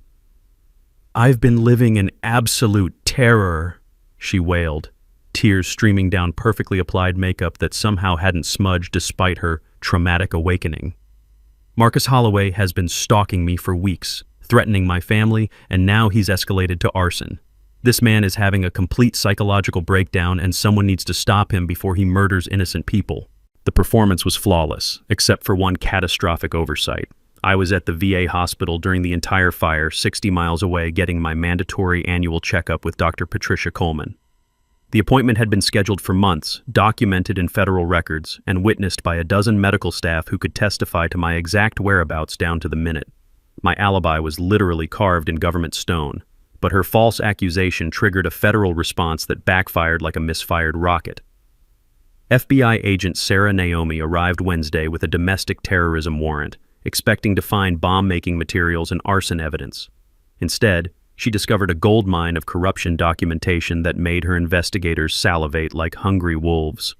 [SPEAKER 1] "I've been living in absolute terror," she wailed, tears streaming down perfectly applied makeup that somehow hadn't smudged despite her traumatic awakening. "Marcus Holloway has been stalking me for weeks, threatening my family, and now he's escalated to arson. This man is having a complete psychological breakdown and someone needs to stop him before he murders innocent people." The performance was flawless, except for one catastrophic oversight. I was at the VA hospital during the entire fire, 60 miles away, getting my mandatory annual checkup with Dr. Patricia Coleman. The appointment had been scheduled for months, documented in federal records, and witnessed by a dozen medical staff who could testify to my exact whereabouts down to the minute. My alibi was literally carved in government stone, but her false accusation triggered a federal response that backfired like a misfired rocket. FBI agent Sarah Naomi arrived Wednesday with a domestic terrorism warrant, expecting to find bomb-making materials and arson evidence. Instead, she discovered a goldmine of corruption documentation that made her investigators salivate like hungry wolves.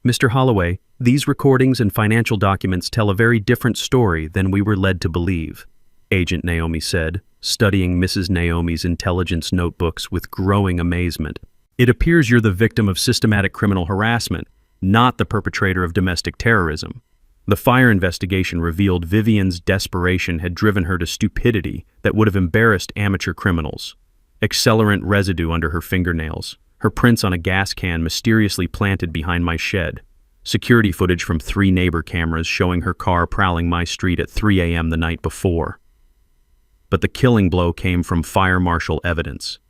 [SPEAKER 1] "Mr. Holloway, these recordings and financial documents tell a very different story than we were led to believe," Agent Naomi said, studying Mrs. Naomi's intelligence notebooks with growing amazement. "It appears you're the victim of systematic criminal harassment, not the perpetrator of domestic terrorism." The fire investigation revealed Vivian's desperation had driven her to stupidity that would have embarrassed amateur criminals. Accelerant residue under her fingernails, her prints on a gas can mysteriously planted behind my shed, security footage from 3 neighbor cameras showing her car prowling my street at 3 a.m. the night before. But the killing blow came from fire marshal evidence.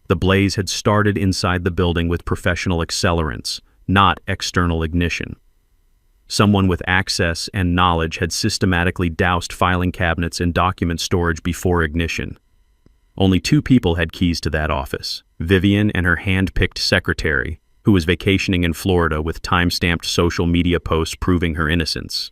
[SPEAKER 1] The blaze had started inside the building with professional accelerants, not external ignition. Someone with access and knowledge had systematically doused filing cabinets and document storage before ignition. Only 2 people had keys to that office, Vivian and her hand-picked secretary, who was vacationing in Florida with time-stamped social media posts proving her innocence.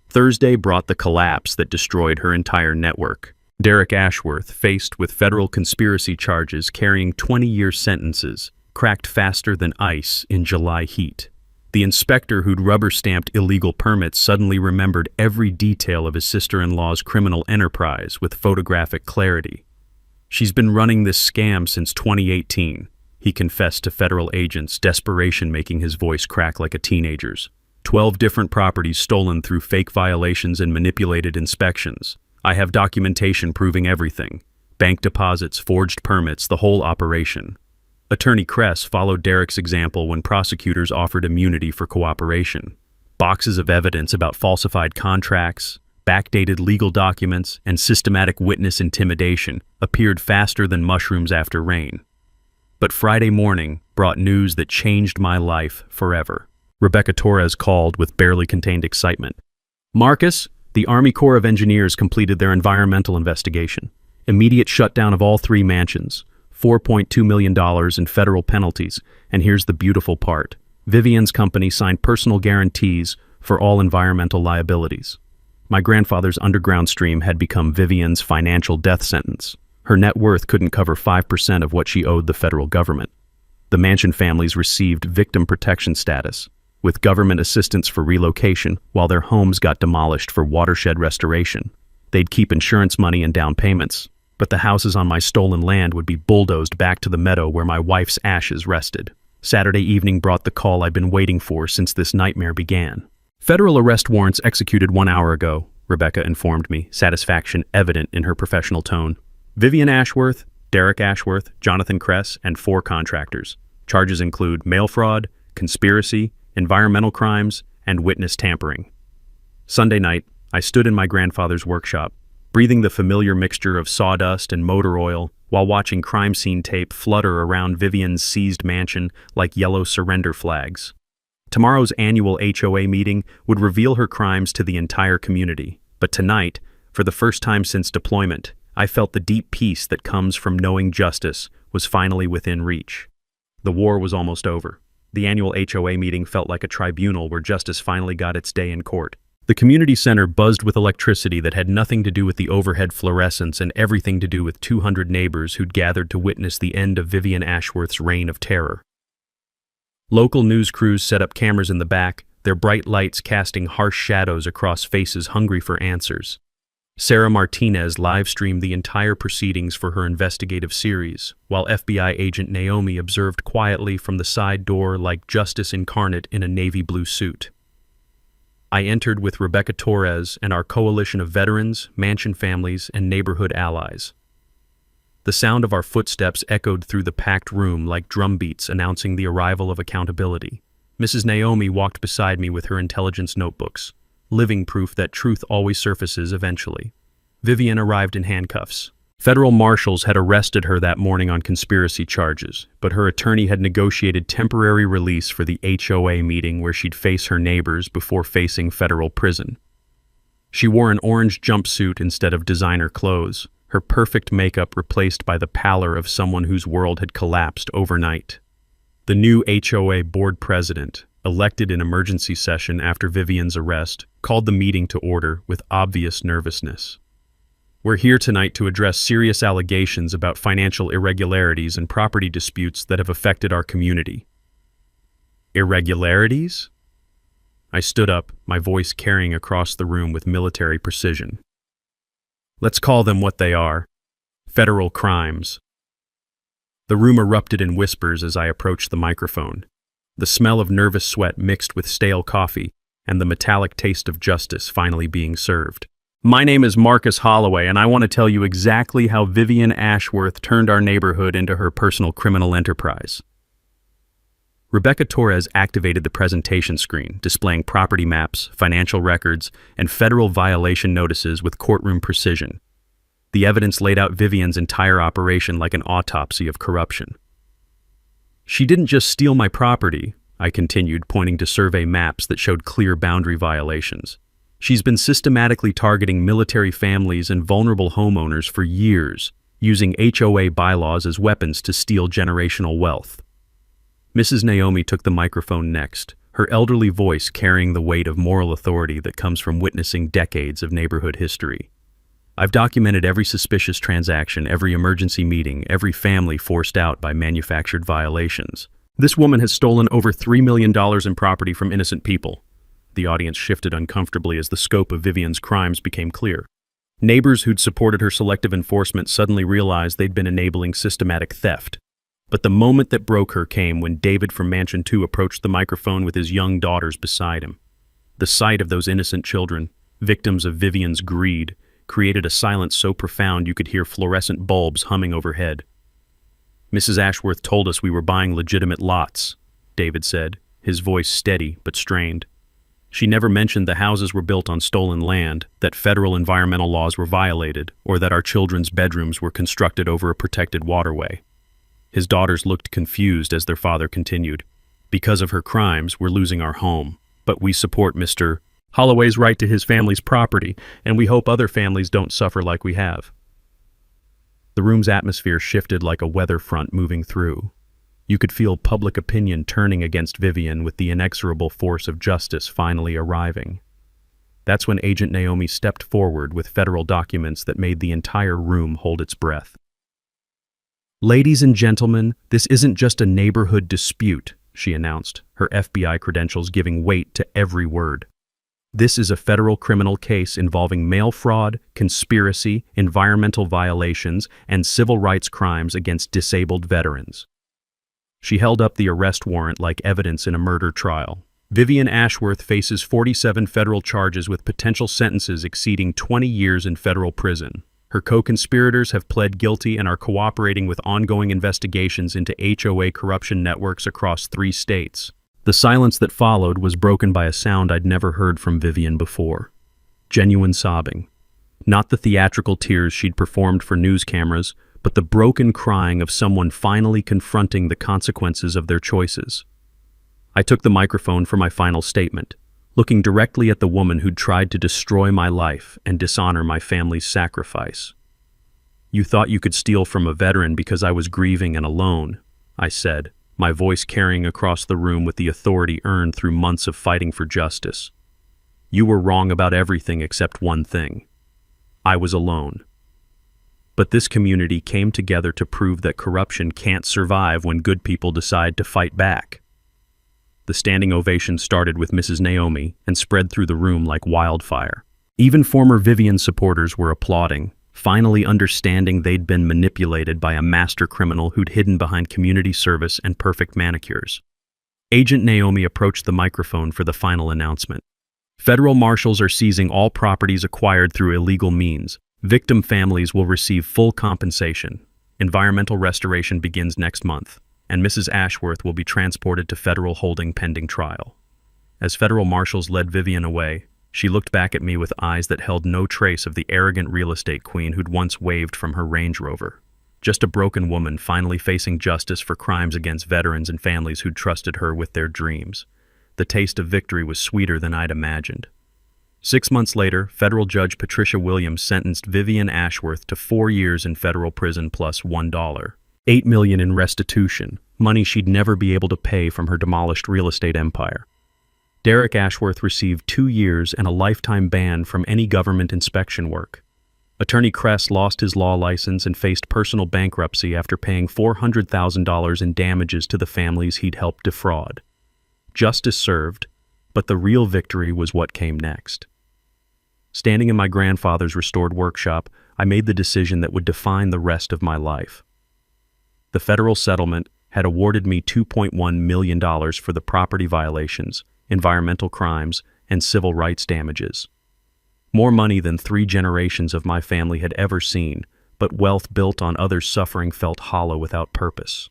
[SPEAKER 1] Thursday brought the collapse that destroyed her entire network. Derek Ashworth, faced with federal conspiracy charges carrying 20-year sentences, cracked faster than ice in July heat. The inspector who'd rubber-stamped illegal permits suddenly remembered every detail of his sister-in-law's criminal enterprise with photographic clarity. "She's been running this scam since 2018, he confessed to federal agents, desperation making his voice crack like a teenager's. 12 different properties stolen through fake violations and manipulated inspections. I have documentation proving everything. Bank deposits, forged permits, the whole operation." Attorney Kress followed Derek's example when prosecutors offered immunity for cooperation. Boxes of evidence about falsified contracts, backdated legal documents, and systematic witness intimidation appeared faster than mushrooms after rain. But Friday morning brought news that changed my life forever. Rebecca Torres called with barely contained excitement. "Marcus, the Army Corps of Engineers completed their environmental investigation. Immediate shutdown of all 3 mansions. $4.2 million in federal penalties. And here's the beautiful part. Vivian's company signed personal guarantees for all environmental liabilities." My grandfather's underground stream had become Vivian's financial death sentence. Her net worth couldn't cover 5% of what she owed the federal government. The mansion families received victim protection status, with government assistance for relocation while their homes got demolished for watershed restoration. They'd keep insurance money and down payments, but the houses on my stolen land would be bulldozed back to the meadow where my wife's ashes rested. Saturday evening brought the call I'd been waiting for since this nightmare began. "Federal arrest warrants executed 1 hour ago," Rebecca informed me, satisfaction evident in her professional tone. "Vivian Ashworth, Derek Ashworth, Jonathan Kress, and 4 contractors. Charges include mail fraud, conspiracy, environmental crimes, and witness tampering." Sunday night, I stood in my grandfather's workshop, breathing the familiar mixture of sawdust and motor oil while watching crime scene tape flutter around Vivian's seized mansion like yellow surrender flags. Tomorrow's annual HOA meeting would reveal her crimes to the entire community, but tonight, for the first time since deployment, I felt the deep peace that comes from knowing justice was finally within reach. The war was almost over. The annual HOA meeting felt like a tribunal where justice finally got its day in court. The community center buzzed with electricity that had nothing to do with the overhead fluorescence and everything to do with 200 neighbors who'd gathered to witness the end of Vivian Ashworth's reign of terror. Local news crews set up cameras in the back, their bright lights casting harsh shadows across faces hungry for answers. Sarah Martinez live-streamed the entire proceedings for her investigative series, while FBI agent Naomi observed quietly from the side door like justice incarnate in a navy blue suit. I entered with Rebecca Torres and our coalition of veterans, mansion families, and neighborhood allies. The sound of our footsteps echoed through the packed room like drumbeats announcing the arrival of accountability. Mrs. Naomi walked beside me with her intelligence notebooks, living proof that truth always surfaces eventually. Vivian arrived in handcuffs. Federal marshals had arrested her that morning on conspiracy charges, but her attorney had negotiated temporary release for the HOA meeting where she'd face her neighbors before facing federal prison. She wore an orange jumpsuit instead of designer clothes, her perfect makeup replaced by the pallor of someone whose world had collapsed overnight. The new HOA board president, elected in emergency session after Vivian's arrest, called the meeting to order with obvious nervousness. "We're here tonight to address serious allegations about financial irregularities and property disputes that have affected our community." Irregularities? I stood up, my voice carrying across the room with military precision. "Let's call them what they are. Federal crimes." The room erupted in whispers as I approached the microphone. The smell of nervous sweat mixed with stale coffee, and the metallic taste of justice finally being served. "My name is Marcus Holloway, and I want to tell you exactly how Vivian Ashworth turned our neighborhood into her personal criminal enterprise." Rebecca Torres activated the presentation screen, displaying property maps, financial records, and federal violation notices with courtroom precision. The evidence laid out Vivian's entire operation like an autopsy of corruption. "She didn't just steal my property," I continued, pointing to survey maps that showed clear boundary violations. "She's been systematically targeting military families and vulnerable homeowners for years, using HOA bylaws as weapons to steal generational wealth." Mrs. Naomi took the microphone next, her elderly voice carrying the weight of moral authority that comes from witnessing decades of neighborhood history. "I've documented every suspicious transaction, every emergency meeting, every family forced out by manufactured violations. This woman has stolen over $3 million in property from innocent people. The audience shifted uncomfortably as the scope of Vivian's crimes became clear. Neighbors who'd supported her selective enforcement suddenly realized they'd been enabling systematic theft. But the moment that broke her came when David from Mansion 2 approached the microphone with his young daughters beside him. The sight of those innocent children, victims of Vivian's greed, created a silence so profound you could hear fluorescent bulbs humming overhead. "Mrs. Ashworth told us we were buying legitimate lots," David said, his voice steady but strained. "She never mentioned the houses were built on stolen land, that federal environmental laws were violated, or that our children's bedrooms were constructed over a protected waterway." His daughters looked confused as their father continued. "Because of her crimes, we're losing our home, but we support Mr. Holloway's right to his family's property, and we hope other families don't suffer like we have." The room's atmosphere shifted like a weather front moving through. You could feel public opinion turning against Vivian with the inexorable force of justice finally arriving. That's when Agent Naomi stepped forward with federal documents that made the entire room hold its breath. "Ladies and gentlemen, this isn't just a neighborhood dispute," she announced, her FBI credentials giving weight to every word. "This is a federal criminal case involving mail fraud, conspiracy, environmental violations, and civil rights crimes against disabled veterans." She held up the arrest warrant like evidence in a murder trial. Vivian Ashworth faces 47 federal charges with potential sentences exceeding 20 years in federal prison. Her co-conspirators have pled guilty and are cooperating with ongoing investigations into HOA corruption networks across 3 states. The silence that followed was broken by a sound I'd never heard from Vivian before. Genuine sobbing. Not the theatrical tears she'd performed for news cameras, but the broken crying of someone finally confronting the consequences of their choices. I took the microphone for my final statement, looking directly at the woman who'd tried to destroy my life and dishonor my family's sacrifice. "You thought you could steal from a veteran because I was grieving and alone," I said, my voice carrying across the room with the authority earned through months of fighting for justice. "You were wrong about everything except one thing. I was alone." But this community came together to prove that corruption can't survive when good people decide to fight back. The standing ovation started with Mrs. Naomi and spread through the room like wildfire. Even former Vivian supporters were applauding, finally understanding they'd been manipulated by a master criminal who'd hidden behind community service and perfect manicures. Agent Naomi approached the microphone for the final announcement. "Federal marshals are seizing all properties acquired through illegal means. Victim families will receive full compensation. Environmental restoration begins next month, and Mrs. Ashworth will be transported to federal holding pending trial." As federal marshals led Vivian away, she looked back at me with eyes that held no trace of the arrogant real estate queen who'd once waved from her Range Rover. Just a broken woman finally facing justice for crimes against veterans and families who'd trusted her with their dreams. The taste of victory was sweeter than I'd imagined. 6 months later, federal judge Patricia Williams sentenced Vivian Ashworth to 4 years in federal prison plus $8 million in restitution, money she'd never be able to pay from her demolished real estate empire. Derek Ashworth received 2 years and a lifetime ban from any government inspection work. Attorney Kress lost his law license and faced personal bankruptcy after paying $400,000 in damages to the families he'd helped defraud. Justice served, but the real victory was what came next. Standing in my grandfather's restored workshop, I made the decision that would define the rest of my life. The federal settlement had awarded me $2.1 million for the property violations, environmental crimes, and civil rights damages. More money than 3 generations of my family had ever seen, but wealth built on others' suffering felt hollow without purpose.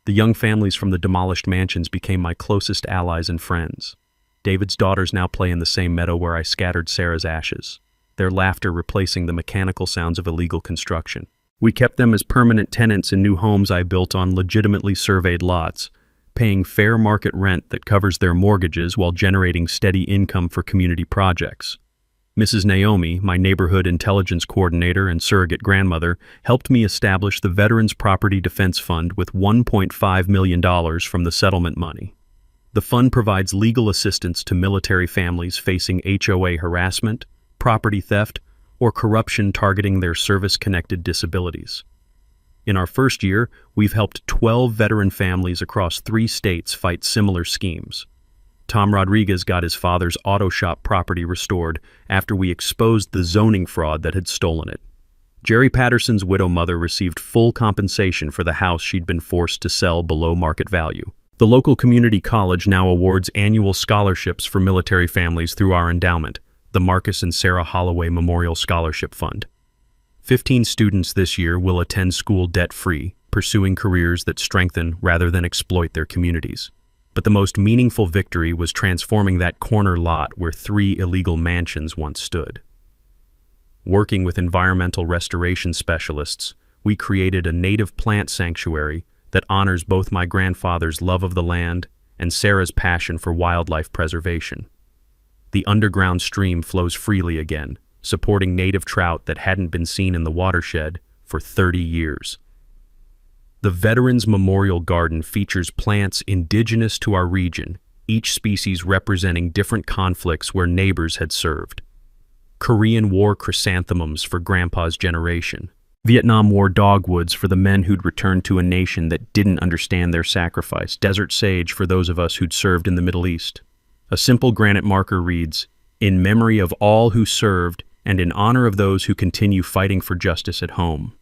[SPEAKER 1] The young families from the demolished mansions became my closest allies and friends. David's daughters now play in the same meadow where I scattered Sarah's ashes, their laughter replacing the mechanical sounds of illegal construction. We kept them as permanent tenants in new homes I built on legitimately surveyed lots, paying fair market rent that covers their mortgages while generating steady income for community projects. Mrs. Naomi, my neighborhood intelligence coordinator and surrogate grandmother, helped me establish the Veterans Property Defense Fund with $1.5 million from the settlement money. The fund provides legal assistance to military families facing HOA harassment, property theft, or corruption targeting their service-connected disabilities. In our first year, we've helped 12 veteran families across 3 states fight similar schemes. Tom Rodriguez got his father's auto shop property restored after we exposed the zoning fraud that had stolen it. Jerry Patterson's widow mother received full compensation for the house she'd been forced to sell below market value. The local community college now awards annual scholarships for military families through our endowment, the Marcus and Sarah Holloway Memorial Scholarship Fund. 15 students this year will attend school debt-free, pursuing careers that strengthen rather than exploit their communities. But the most meaningful victory was transforming that corner lot where 3 illegal mansions once stood. Working with environmental restoration specialists, we created a native plant sanctuary that honors both my grandfather's love of the land and Sarah's passion for wildlife preservation. The underground stream flows freely again, supporting native trout that hadn't been seen in the watershed for 30 years. The Veterans Memorial Garden features plants indigenous to our region, each species representing different conflicts where neighbors had served. Korean War chrysanthemums for Grandpa's generation. Vietnam War dogwoods for the men who'd returned to a nation that didn't understand their sacrifice. Desert sage for those of us who'd served in the Middle East. A simple granite marker reads, "In memory of all who served and in honor of those who continue fighting for justice at home."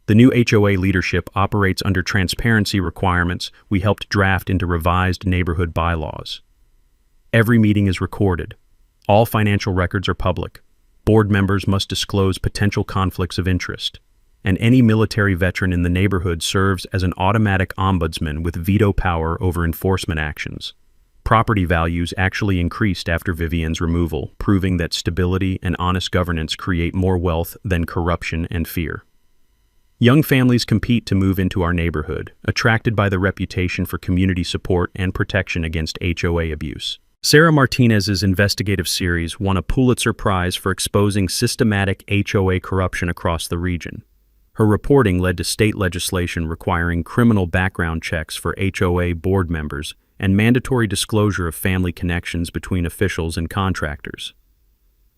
[SPEAKER 1] The new HOA leadership operates under transparency requirements we helped draft into revised neighborhood bylaws. Every meeting is recorded. All financial records are public. Board members must disclose potential conflicts of interest. And any military veteran in the neighborhood serves as an automatic ombudsman with veto power over enforcement actions. Property values actually increased after Vivian's removal, proving that stability and honest governance create more wealth than corruption and fear. Young families compete to move into our neighborhood, attracted by the reputation for community support and protection against HOA abuse. Sarah Martinez's investigative series won a Pulitzer Prize for exposing systematic HOA corruption across the region. Her reporting led to state legislation requiring criminal background checks for HOA board members and mandatory disclosure of family connections between officials and contractors.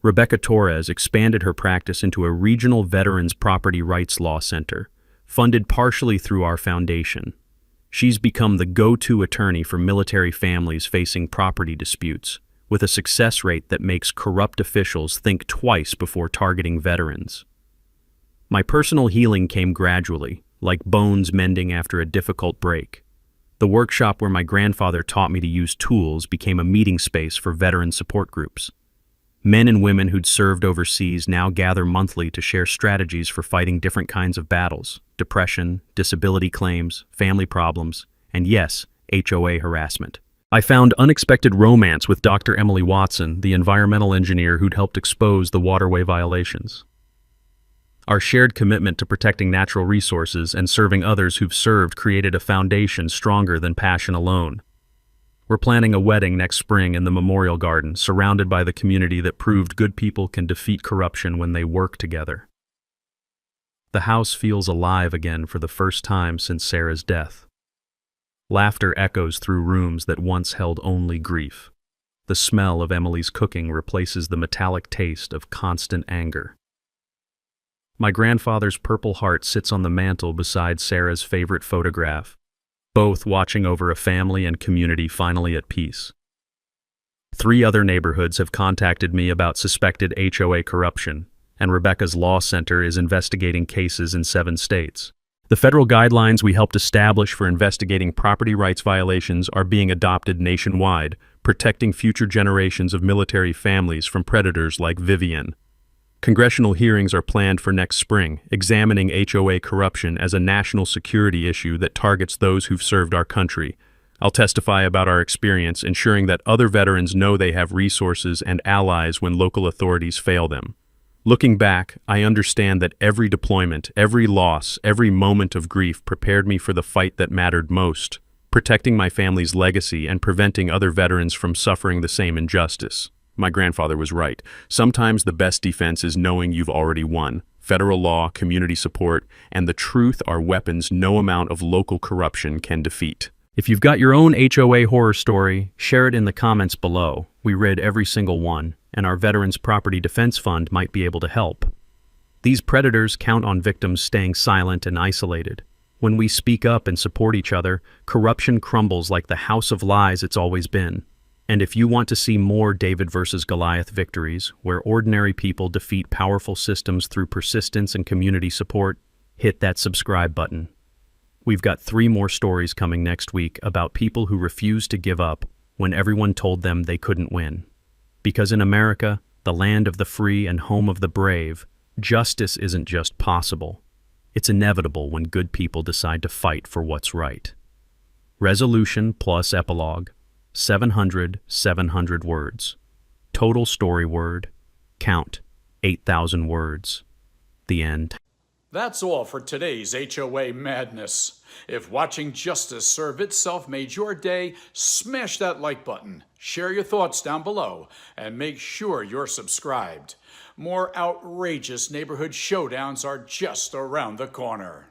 [SPEAKER 1] Rebecca Torres expanded her practice into a regional veterans property rights law center, funded partially through our foundation. She's become the go-to attorney for military families facing property disputes, with a success rate that makes corrupt officials think twice before targeting veterans. My personal healing came gradually, like bones mending after a difficult break. The workshop where my grandfather taught me to use tools became a meeting space for veteran support groups. Men and women who'd served overseas now gather monthly to share strategies for fighting different kinds of battles: depression, disability claims, family problems, and yes, HOA harassment. I found unexpected romance with Dr. Emily Watson, the environmental engineer who'd helped expose the waterway violations. Our shared commitment to protecting natural resources and serving others who've served created a foundation stronger than passion alone. We're planning a wedding next spring in the Memorial Garden, surrounded by the community that proved good people can defeat corruption when they work together. The house feels alive again for the first time since Sarah's death. Laughter echoes through rooms that once held only grief. The smell of Emily's cooking replaces the metallic taste of constant anger. My grandfather's Purple Heart sits on the mantel beside Sarah's favorite photograph, both watching over a family and community finally at peace. 3 other neighborhoods have contacted me about suspected HOA corruption, and Rebecca's Law Center is investigating cases in 7 states. The federal guidelines we helped establish for investigating property rights violations are being adopted nationwide, protecting future generations of military families from predators like Vivian. Congressional hearings are planned for next spring, examining HOA corruption as a national security issue that targets those who've served our country. I'll testify about our experience, ensuring that other veterans know they have resources and allies when local authorities fail them. Looking back, I understand that every deployment, every loss, every moment of grief prepared me for the fight that mattered most, protecting my family's legacy and preventing other veterans from suffering the same injustice. My grandfather was right. Sometimes the best defense is knowing you've already won. Federal law, community support, and the truth are weapons no amount of local corruption can defeat. If you've got your own HOA horror story, share it in the comments below. We read every single one, and our Veterans Property Defense Fund might be able to help. These predators count on victims staying silent and isolated. When we speak up and support each other, corruption crumbles like the house of lies it's always been. And if you want to see more David versus Goliath victories, where ordinary people defeat powerful systems through persistence and community support, hit that subscribe button. We've got 3 more stories coming next week about people who refused to give up when everyone told them they couldn't win. Because in America, the land of the free and home of the brave, justice isn't just possible. It's inevitable when good people decide to fight for what's right. Resolution plus epilogue, 700 words. Total story word, count, 8,000 words. The end.
[SPEAKER 2] That's all for today's HOA madness. If watching justice serve itself made your day, smash that like button, share your thoughts down below, and make sure you're subscribed. More outrageous neighborhood showdowns are just around the corner.